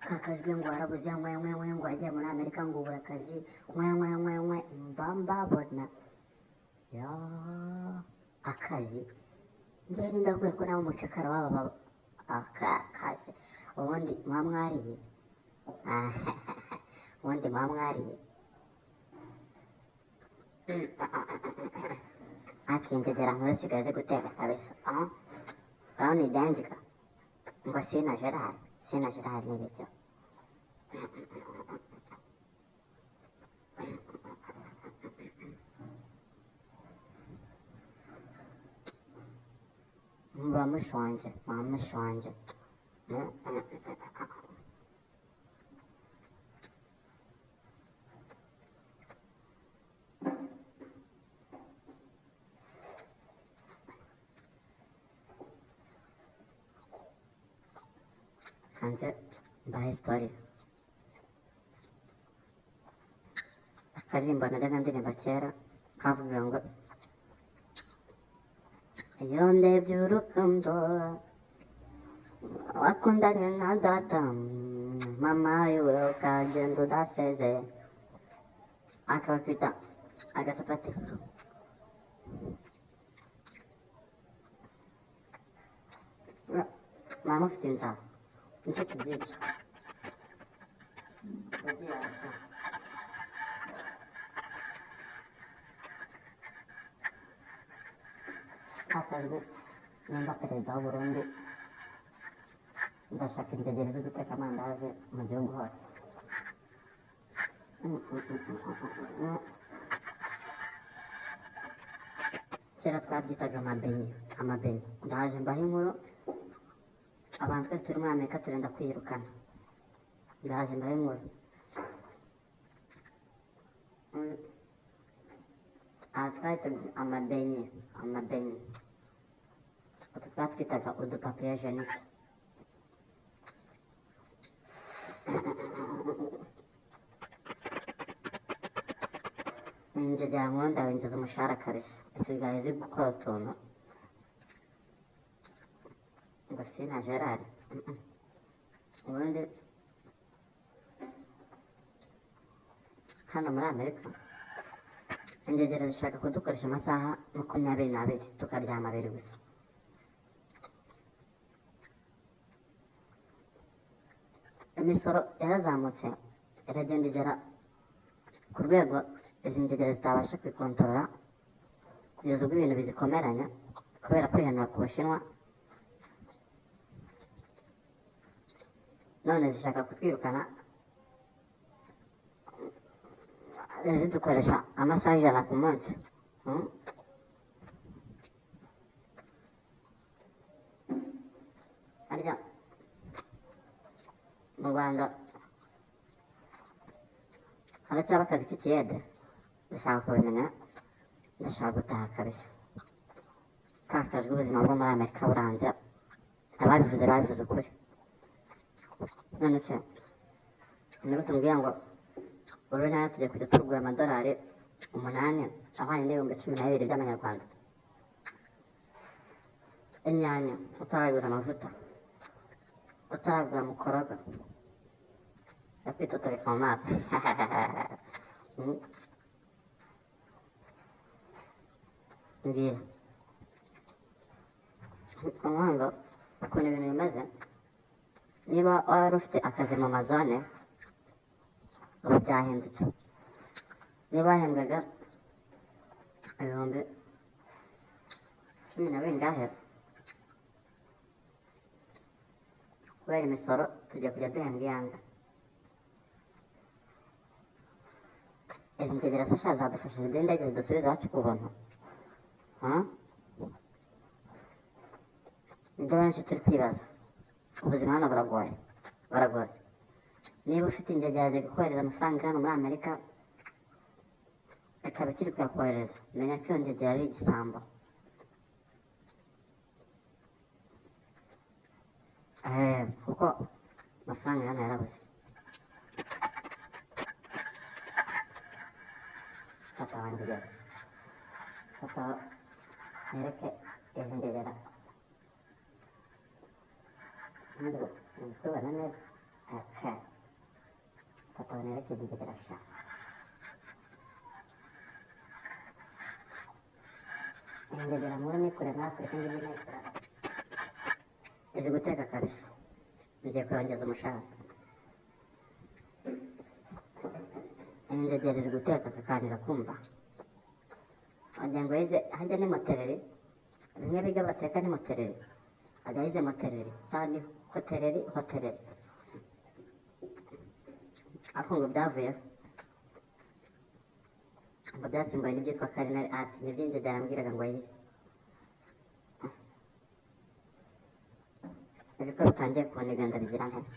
kakajwe ngo warabuze nkwe ngo wagiye muri amerika ngo ubura akazi nkwe mba mbabona ya akazi njye ndakwiye ko nawe umucakara waba akazi ubundi mwamwariye ubundi mwamwariye akinjegera nkuru sigaze guteka kabisa urabona idanjika ngo sina Gerard n'ibicyo muba mushonje hanze mbahe story akaririmbo najyaga ndirimba kera kavuga ngo iyo ndebye urukundo wakundanye na data mama iwe ukagenda udaseze akakwita agacapati mama ufite inzara nicyo kibyica hakazwe nimba perezida w'uburundi ndashaka inzogera zo guteka amandazi mu gihugu hose kera twabyitaga amabenye ndaje mbaho inkuru abantu twese turi muri amerika turenda kwirukana ndaje mbaho inkuru aha twahitaga amabenye utu twatwitaga udupapiye jenike injegera nkuru ndawinjiza umushahara kabisa zisigaye zigukora utuntu ngo sina Gerard ubundi hano muri amerika injegera zishaka kudukoresha amasaha 22 tukaryama abiri gusa imisoro yarazamutse iragenda igera ku rwego izi njegera zitabasha kwikontorora kugeza ubwo ibintu bizikomeranya kubera kwihanura ku Bushinwa none zishaka kutwirukana zidukoresha amasaha 100 ku munsi arya mu Rwanda haracyaba akazi k'ikiyede ndashaka kubimenya ndashaka gutaha kabisa kakajwe ubuzima bwo muri amerika buranze ababivuze ukuri none se niba tumbwira ngo urunyanya tujya kujya tugura amadolari 8 ahwanye n'ibihumbi 12 by'amanyarwanda inyanya utaragura amavuta utaragura mukoroga yakwitotoreka mu maso mbwira umuhanga ukuntu ibintu bimeze niba wari ufite akazi mu mazone ubu byahindutse niba wahembwaga ibihumbi 10 na bingahe kubera imisoro tujya kujya duhembwa iyanga izi njegera se zadufasha zidendege zidusubiza iwacu ku buntu nibyo benshi turi kwibaza ubuzima hano buragoye niba ufite injegera yagiye gukohereza amafaranga hano muri amerika ikaba ikiri kuyakohereza menya ko iyo njegera ari igisambo kuko amafaranga hano yarabuze fata wanjegera fata nereke izi njegera ntabwo tubona neza nerekeza inzogera sha. Inzogera nkuru nikure muri Afurika ngiye nayikora. Izi guteka kabisa. Ngiye kurongeza umushahara. Inzogera izi guteka kakanira kumva. Wagira ngo yize hajya ni motereri. Bimwe biga bateka ni motereri. Ajya yize motereri cyangwa hotereri. Ariko ngo byavuyeho. Ngo byasimbuye n'ibyitwa culinary art. Nibyo inzogera yambwiraga ngo yize. Ariko bitangiye kuboneka ndabigira nkana.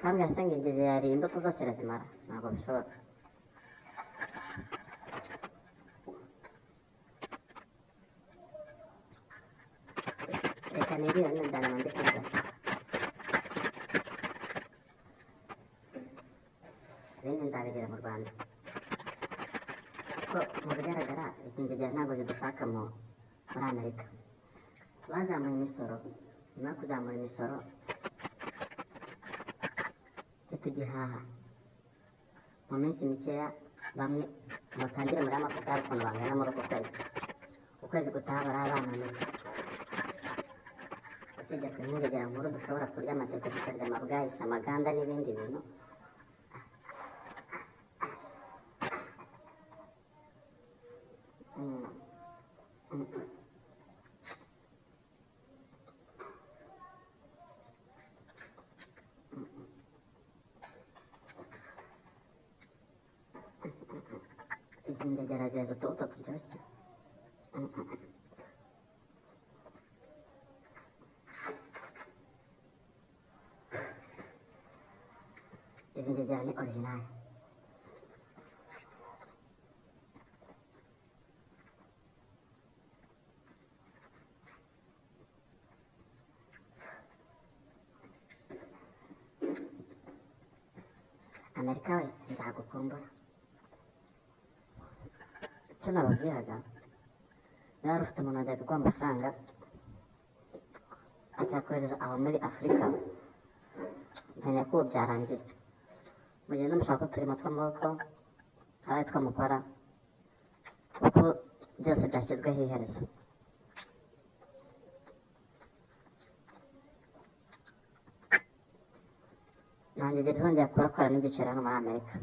Kandi yasanga igihe yari imbuto zose irazimara ntabwo bishoboka. Reka nirire nundana ndi kurya. Ibindi nzabirira mu Rwanda. Ko mu bigaragara izi ngegera ntabwo zidushaka muri Amerika. Bazamuye imisoro, nyuma yo kuzamura imisoro tugihaha mu minsi mikeya bamwe batangire muri amafoto y'ukuntu bangana muri uko kwezi. Ukwezi gutaha bari abana mike. Usibye twe nk'ingegera nkuru dushobora kurya amateke tukarya amabwayisi amaganda n'ibindi bintu. Izi ngegera zeza utubuto turyoshye. Izi ngegera ni original. Amerika we nzagukumbura. Icyo nababwiraga niba wari ufite umuntu wajya kuguha amafaranga akayakohereza aho muri Afurika menya ko ubu byarangiye. Mugende mushaka uturimo tw'amaboko abaye twamukora kuko byose byashyizweho iherezo. Nta ngegera izongera kurakora n'igiceri hano muri Amerika.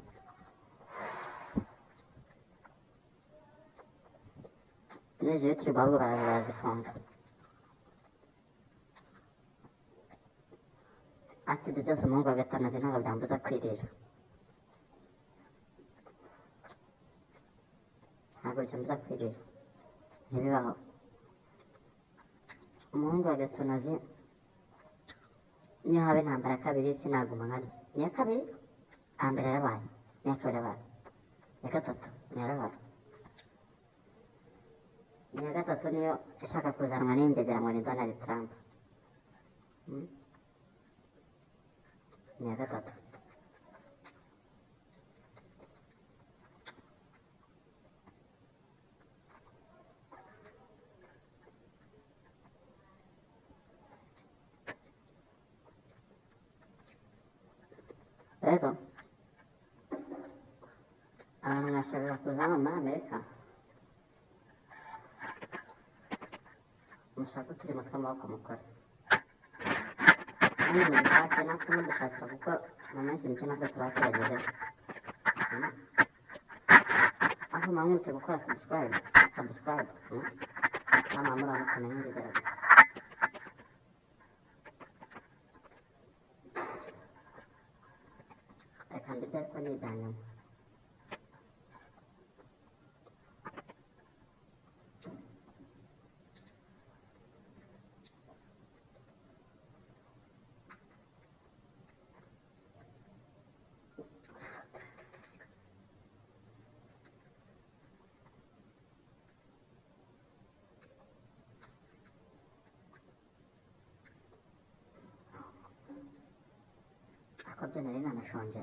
N'izi YouTube ahubwo barazifunga. Ariko ibyo byose umuhungu wa gatanazi ntabwo byambuza kwirira. Ntabwo byambuza kwirira. Ntibibaho. Umuhungu wa gatanazi niyo haba intambara ya kabiri sinaguma nkarya. Niya kabiri hambere yarabaye. Niya kabiri yarabaye. Niya gatatu ntiyarabaye. Niya gatatu niyo ishaka kuzanwa n'ingegera ngo ni Donald Trump. Niya gatatu. Rero abantu mwashobora kuzana muri Amerika mushaka uturimo tw'amaboko mukora. Kandi mudufate natwe mudufasha kuko mu minsi mike natwe turateragejeho. Aho mwamwibutse gukora subscribe. Hano muramuka n'ingegera gusa. Reka mbirya ariko ni ibya nyuma. Ako byo nari nanashonje.